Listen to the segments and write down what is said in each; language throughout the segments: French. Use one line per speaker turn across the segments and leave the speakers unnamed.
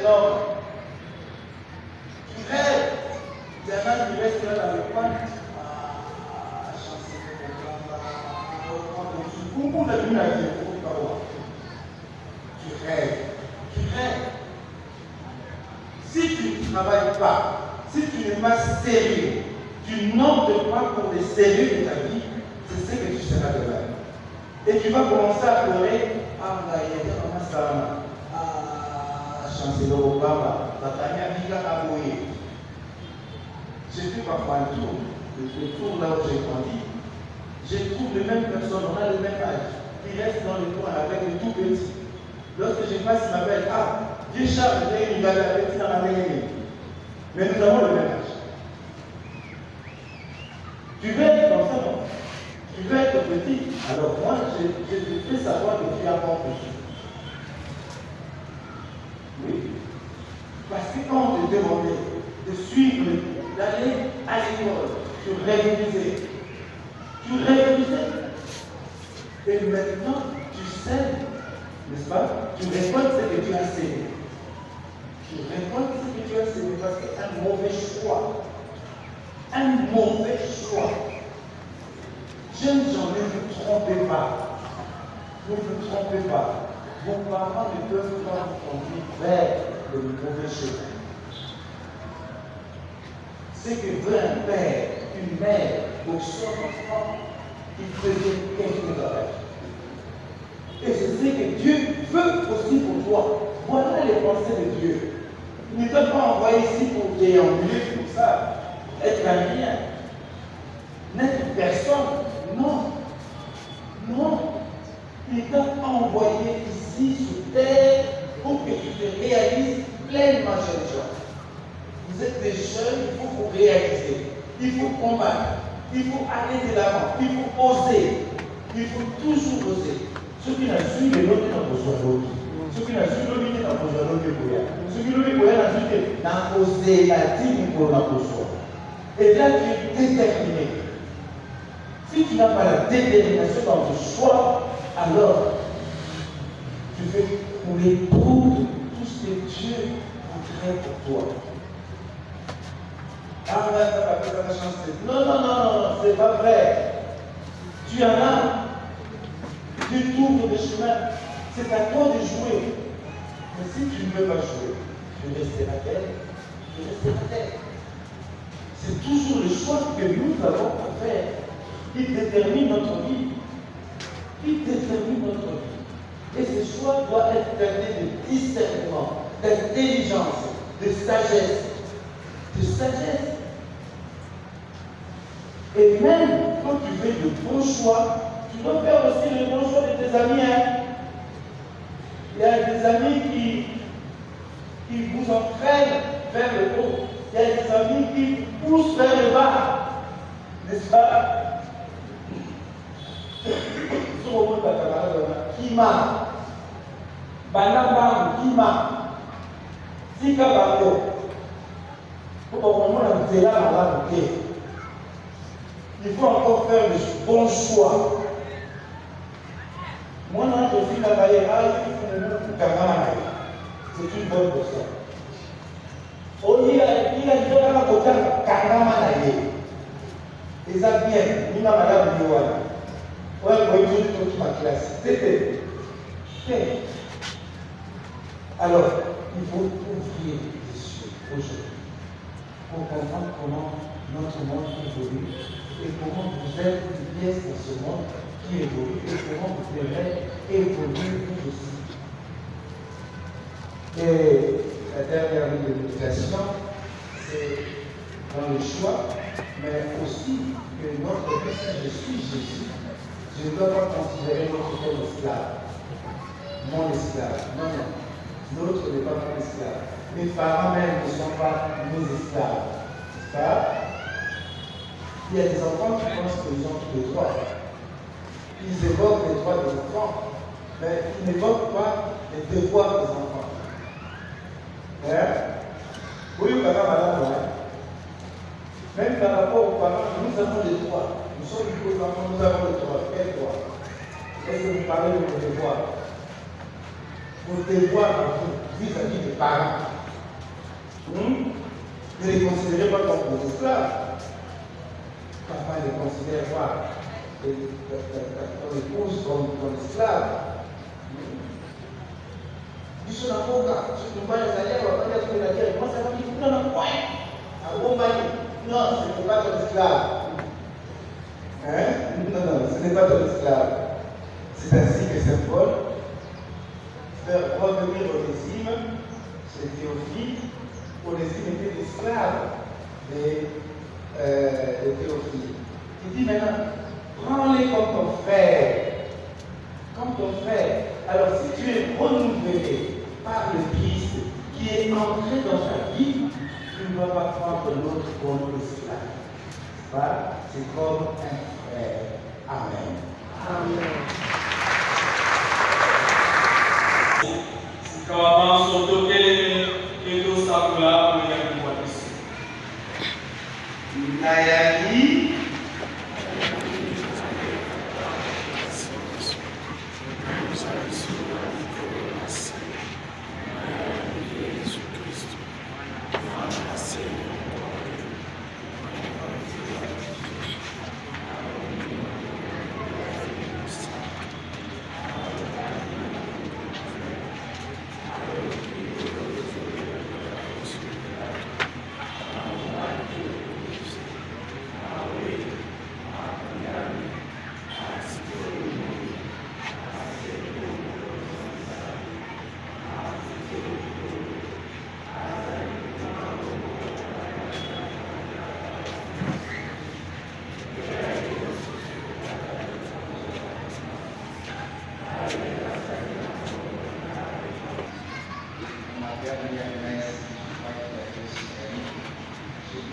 énorme. Tu rêves. Il y en a qui restent là dans le coin. Beaucoup de lune à dire, tu rêves. Tu rêves. Si tu ne travailles pas, si tu n'es pas sérieux, tu n'optes pas pour le sérieux de ta vie, c'est ce que tu seras demain. Et tu vas commencer à pleurer. Ah, il y a comment ça. Ah, chancelier Obama, Batania Vika Aboye. J'ai fait parfois un tour, le tour là où j'ai grandi. Je trouve les mêmes personnes, on a le même âge, qui restent dans le coin avec les tout petits. Lorsque je passe, ils m'appellent, ah, vieux Charles, j'ai une petite dans la maison. Mais nous avons le même âge. Tu veux être comme ça, non? Tu veux être petit. Alors moi, je te fais savoir que tu as compris. Oui. Parce que quand on te demandait de suivre, d'aller à l'école, tu révisais. Tu révisais. Et maintenant, tu sais, n'est-ce pas? Tu récoltes ce que tu as sémé. Tu récoltes ce que tu as sémé parce qu'un mauvais choix. Un mauvais choix. Jeunes gens, ne vous trompez pas. Ne vous trompez pas. Vos parents ne peuvent pas vous conduire vers le mauvais chemin. Ce que veut un père, une mère, pour son enfant, il devient quelque chose. Et c'est ce que Dieu veut aussi pour toi. Voilà les pensées de Dieu. Il ne t'a pas envoyé ici pour déambuler pour ça, être un rien, n'être personne. Non. Non. Il t'a envoyé ici sur terre pour que tu te réalises pleinement, jeunes gens. Vous êtes des jeunes, il faut vous réaliser. Il faut combattre. Il faut aller de l'avant. Il faut oser. Il faut toujours oser. Ceux qui n'ont su les autres n'ont pas besoin d'autres. Ceux qui n'ont su l'autre n'ont pas besoin d'autres. Ceux qui n'ont pas osé la digne pour la besoin. Et là, tu es déterminé. Si tu n'as pas la détermination dans ton choix, alors tu fais couler tout ce que Dieu voudrait pour toi. Ah, mais ça va faire la chance. Non, c'est pas vrai. Tu en as. Tu tournes le chemin. C'est à toi de jouer. Mais si tu ne veux pas jouer, tu resteras terre. Tu resteras terre. C'est toujours le choix que nous avons à faire qui détermine notre vie. Qui détermine notre vie. Et ce choix doit être gardé de discernement, d'intelligence, de sagesse. De sagesse. Et même quand tu fais de bons choix, tu dois faire aussi le bon choix de tes amis. Hein? Il y a des amis qui vous entraînent vers le haut. Il y a des amis qui vous poussent vers le bas. N'est-ce pas? Kima. Banabam, Kima. Tika Babo. Il faut encore faire le bon choix. Moi, je suis travaillé à c'est une bonne personne. Il a dit que les amis, il a madame Yoana. Ma classe. C'était. Alors, il faut ouvrir les yeux aujourd'hui pour comprendre comment notre monde évolue et comment vous êtes une pièce dans ce monde qui évolue et comment vous devrez évoluer vous aussi. Et la dernière ligne de l'éducation, c'est dans le choix, mais aussi que notre vie, si je suis Jésus, je ne dois pas considérer l'autre comme esclave. Mon esclave. Non. L'autre n'est pas mon esclave. Mes parents même ne sont pas mes esclaves. N'est-ce pas? Il y a des enfants qui pensent qu'ils ont tous les droits. Ils évoquent les droits des enfants, mais ils n'évoquent pas les devoirs des enfants. Oui, madame, même par rapport aux parents, nous avons des droits. Nous sommes des enfants, nous avons des droits. Quels droits? Est-ce que vous parlez de vos devoirs? Vos devoirs vis-à-vis des parents. Ne les considérez pas comme des esclaves. Papa ne considère pas ton épouse comme esclave. Ils sont avocats. Si tu vas les aller, on va pas dire que la guerre. Moi, ça va dire non, non, quoi? Non, ce n'est pas ton esclave. Hein? Non, non, ce n'est pas ton esclave. C'est ainsi que Saint Paul fait revenir au régime, c'est Théophile. Onésime était l'esclave de Théophile. Il dit maintenant, prends-les comme ton frère. Comme ton frère. Alors si tu es renouvelé par le Christ qui est entré dans ta vie, tu ne dois pas prendre l'autre comme esclave. C'est comme un frère. Amen. Amen.
Kawapan soto keleme keto sakula amenya kuwatisi.
Nayali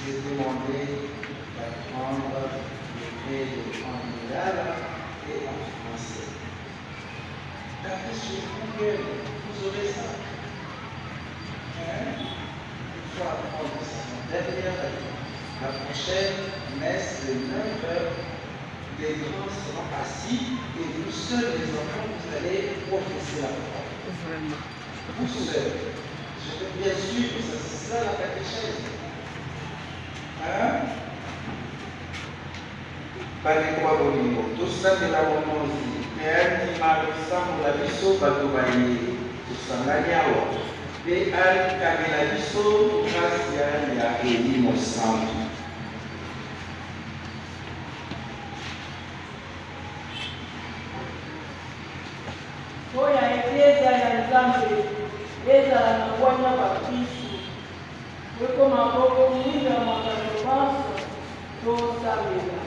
je vais demander d'apprendre le en Lingala et en français. D'après ce que vous aurez ça. Il faut apprendre ça. Derrière la prochaine messe de 9h, les grands seront assis et vous seuls, les enfants, vous allez professer la parole.
Vraiment.
Vous seuls. Je peux bien sûr que c'est ça la catéchèse. Bandeko bolingo tosambela bomozi mpe andima losambola biso bato baye tosangani awa mpe alikangela biso grâce ya elimo santo.
oyo eklezia ya nzambe ezala na bwanya bakristu ekoma moko mwinda makambo nyonso tosambela.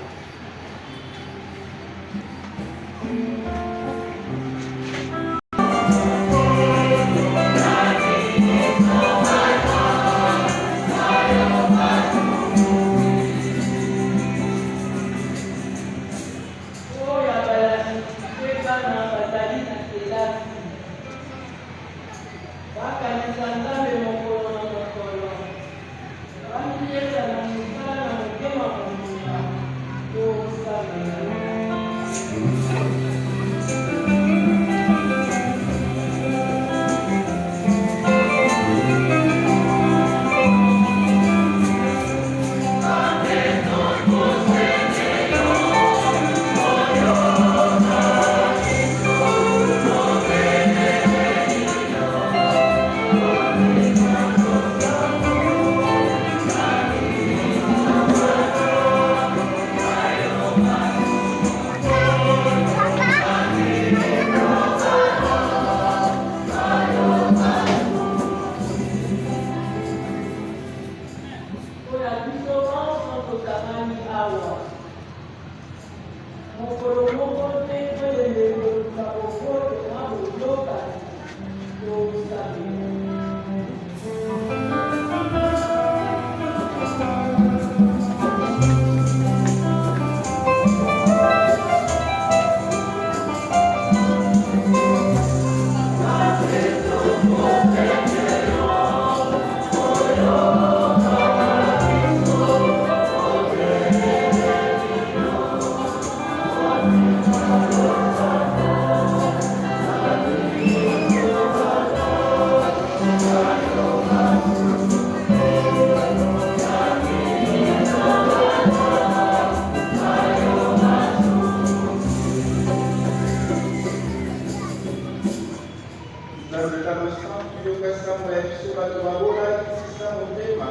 ya biso bato babola kisisa motema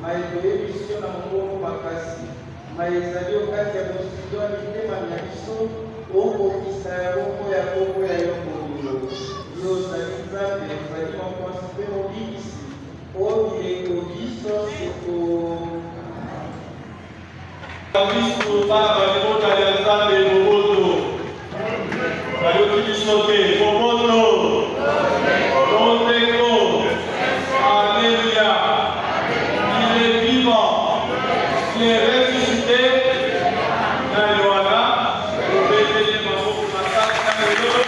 mayebo yebiso na mongongo makasi mayezali okati ya bosidwa mitema na biso okokisa yango ya kombo ya yo molilo yo ozali nzambe ozali mokonzi mpe mobikisi oyo bileko biso seko
Kristo Baba libota ya Nzambe boboto bayoki biso te boboto Tondeko Alléluia. Il est vivant, il est ressuscité dans Yohana obeteli maboko na kati na lelo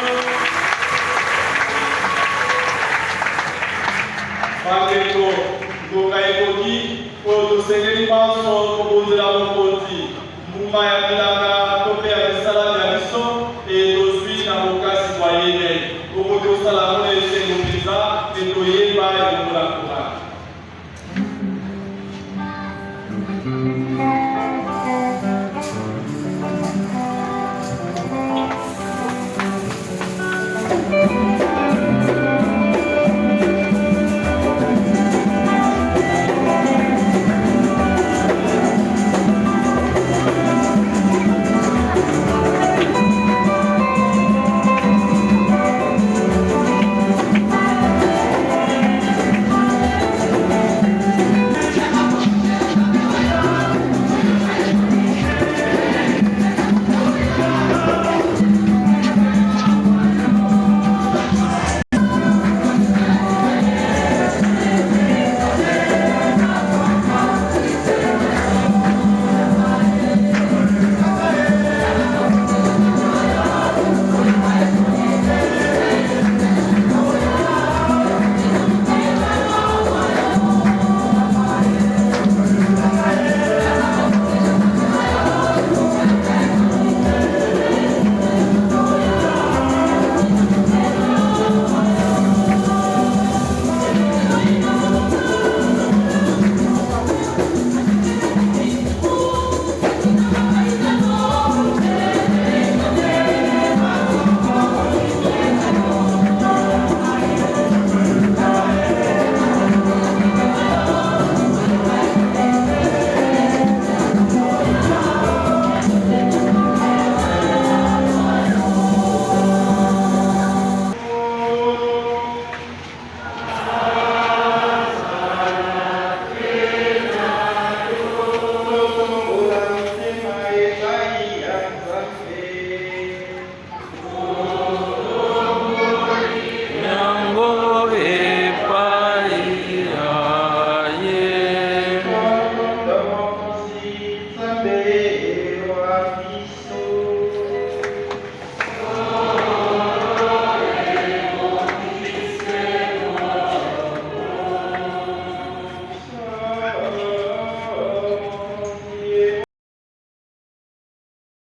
bandeko ngoka ekoki oyo tosengeli banso kobonzela mokonzi mbuma ya bilanga to mpe ya misala ya biso tozwi na bokasi bwa ye kombo tosala mona esengo mpenza te toyeba elongola kokana